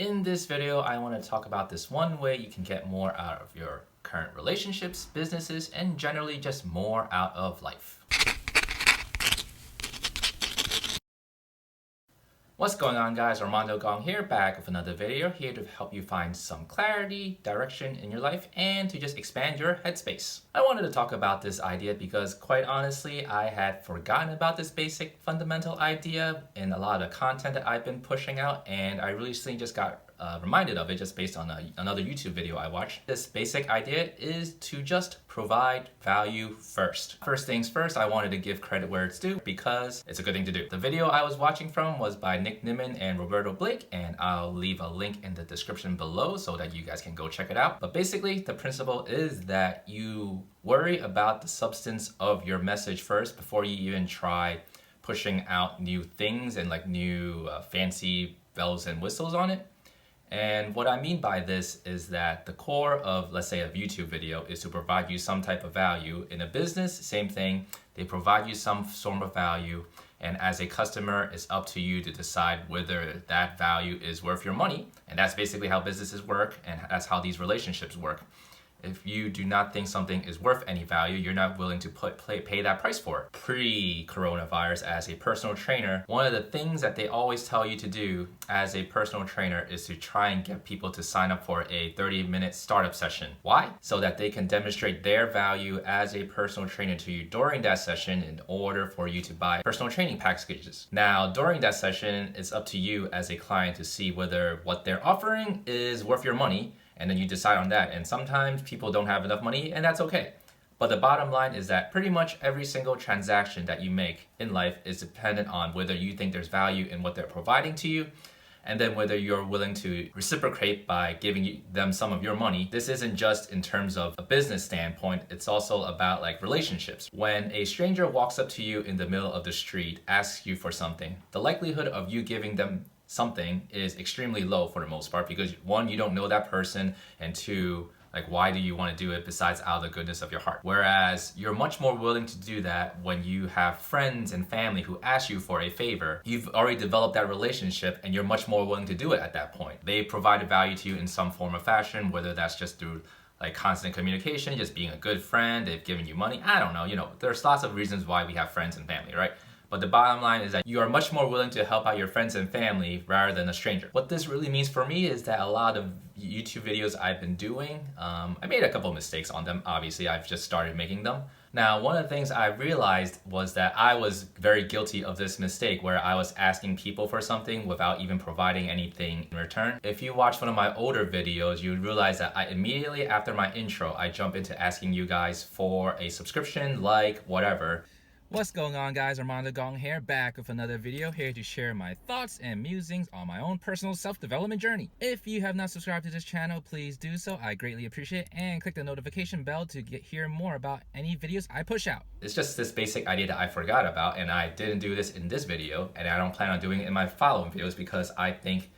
In this video, I want to talk about this one way you can get more out of your current relationships, businesses, and generally just more out of life. What's going on, guys? Armando Gong here, back with another video, here to help you find some clarity, direction in your life, and to just expand your headspace. I wanted to talk about this idea because, quite honestly, I had forgotten about this basic fundamental idea in a lot of the content that I've been pushing out, and I recently just got reminded of it just based on another YouTube video I watched. This basic idea is to just provide value first. First things first, I wanted to give credit where it's due because it's a good thing to do. The video I was watching from was by Nimmin and Roberto, and I'll leave a link in the description below so that you guys can go check it out. But basically, the principle is that you worry about the substance of your message first before you even try pushing out new things and like new fancy bells and whistles on it. And what I mean by this is that the core of, let's say, a YouTube video is to provide you some type of value. In a business, same thing. They provide you some form of value. And as a customer, it's up to you to decide whether that value is worth your money. And that's basically how businesses work, and that's how these relationships work. If you do not think something is worth any value, you're not willing to pay that price for it. Pre-coronavirus, as a personal trainer, one of the things that they always tell you to do as a personal trainer is to try and get people to sign up for a 30-minute startup session. Why? So that they can demonstrate their value as a personal trainer to you during that session in order for you to buy personal training packages. Now, during that session, it's up to you as a client to see whether what they're offering is worth your money, and then you decide on that. And sometimes people don't have enough money, and that's okay. But the bottom line is that pretty much every single transaction that you make in life is dependent on whether you think there's value in what they're providing to you, and then whether you're willing to reciprocate by giving them some of your money. This isn't just in terms of a business standpoint, it's also about like relationships. When a stranger walks up to you in the middle of the street, asks you for something, the likelihood of you giving them something is extremely low for the most part because one, you don't know that person, and two, like, why do you want to do it besides out of the goodness of your heart? Whereas you're much more willing to do that when you have friends and family who ask you for a favor. You've already developed that relationship and you're much more willing to do it at that point. They provided value to you in some form or fashion, whether that's just through like constant communication, just being a good friend, they've given you money. I don't know, there's lots of reasons why we have friends and family, right? But the bottom line is that you are much more willing to help out your friends and family rather than a stranger. What this really means for me is that a lot of YouTube videos I've been doing, I made a couple of mistakes on them. Obviously, I've just started making them. Now, one of the things I realized was that I was very guilty of this mistake where I was asking people for something without even providing anything in return. If you watch one of my older videos, you would realize that immediately after my intro, I jump into asking you guys for a subscription, like, whatever. What's going on, guys? Armando Gong here, back with another video, here to share my thoughts and musings on my own personal self-development journey. If you have not subscribed to this channel, please do so. I greatly appreciate it, and click the notification bell to hear more about any videos I push out. It's just this basic idea that I forgot about, and I didn't do this in this video, and I don't plan on doing it in my following videos because I think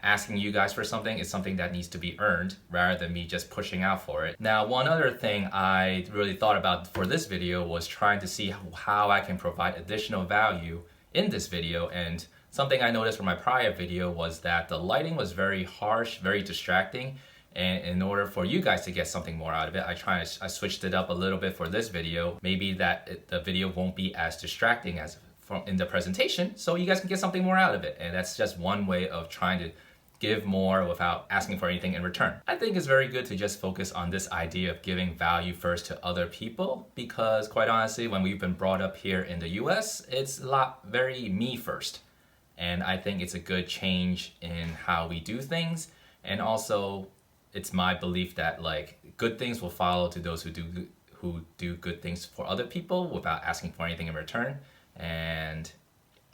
asking you guys for something is something that needs to be earned rather than me just pushing out for it. Now, one other thing I really thought about for this video was trying to see how I can provide additional value in this video, and something I noticed from my prior video was that the lighting was very harsh, very distracting, and in order for you guys to get something more out of it, I switched it up a little bit for this video. Maybe the video won't be as distracting as in the presentation, so you guys can get something more out of it. And that's just one way of trying to give more without asking for anything in return. I think it's very good to just focus on this idea of giving value first to other people because, quite honestly, when we've been brought up here in the US, it's very me first. And I think it's a good change in how we do things. And also, it's my belief that like good things will follow to those who do good things for other people without asking for anything in return. And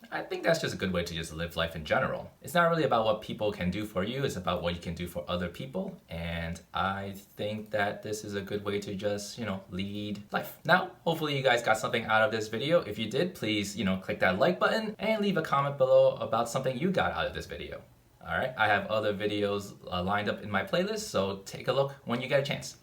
I think that's just a good way to just live life in general. It's not really about what people can do for you, it's about what you can do for other people. And I think that this is a good way to just, lead life. Now, hopefully you guys got something out of this video. If you did, please, click that like button and leave a comment below about something you got out of this video. All right, I have other videos lined up in my playlist, so take a look when you get a chance.